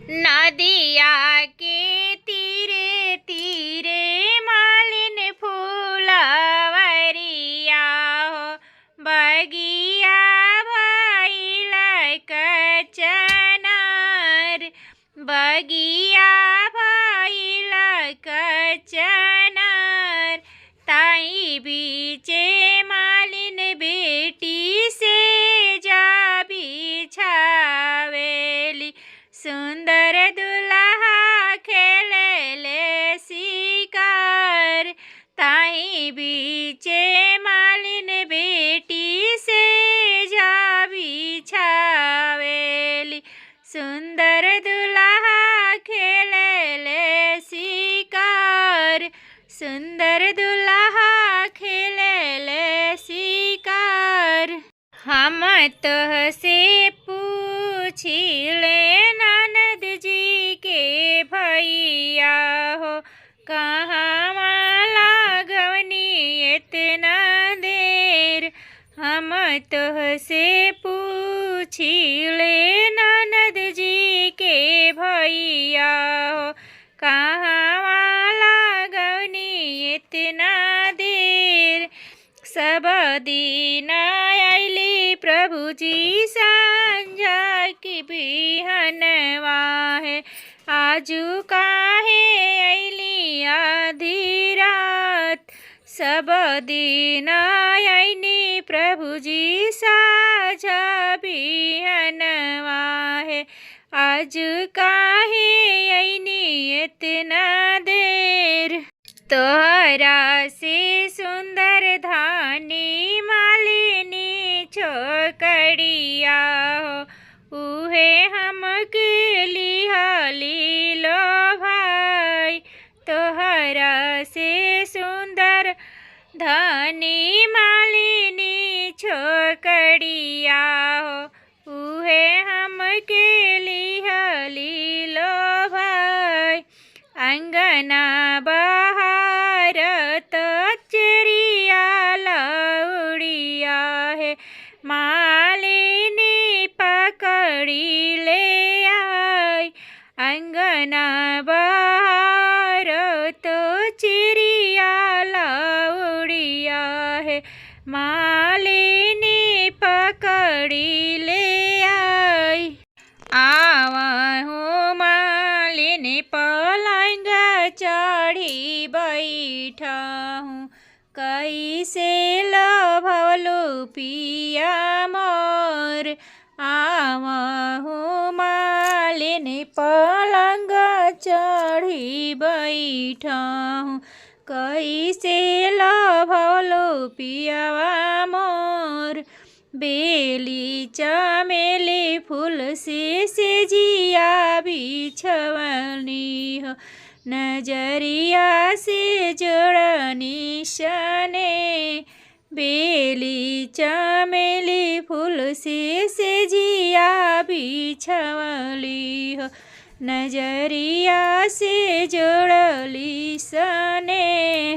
नदिया के तीरे तीरे मालिन फूलवरिया हो, बगिया भइल कचनार, बगिया भइल कचनार। ताई बीचे मालिन बेटी से जा बिछावेली, सुंदर दुल्हा खेलेले शिकार। ताई बीचे मालिन बेटी से जा बिछावेली, सुंदर दुल्हा खेलेले शिकार, सुंदर दुल्हा खेलेले शिकार। हम तोहसे पूछिले ननद जी के भैया हो, कहवा लागवनी इतना देर। हम तोहसे पूछिले ननद जी के भैया हो, कहवा लागवनी इतना देर। सब दिन आइली प्रभु जी सांझा की बिहनवा है, आजू काहे अइली आधी रात। सब दिन आइनी प्रभु जी साझा बिहनवा है, आज काहे अइनी इतना देर। तोहरा से सुंदर धानी मालिनी छोकड़िया हो, उहे हमके लिहाली लो भाई। तोहरा से सुंदर धानी मालिनी छोकड़िया हो, उहे हमके लिहाली लो भाई। अंगना बहारत चिड़िया लौड़िया है, मालिनी पकड़ी ले आई। अंगना बहारत चिड़िया लौड़िया है, मालिनी पकड़ी ले आई। आवहू मालिनी पलंग चढ़ी बैठहूँ, कैसे लभलू पिया मोर। आवहू मालिनी पलंग चढ़ी बैठहूँ, कैसे लभलू पियावा मोर। बेली चमेली फूल से जिया बिछवनी हो, नजरिया से जोड़नी सने। बेली चमेली फूल से जिया बिछवली हो, नजरिया से जोड़ली सने।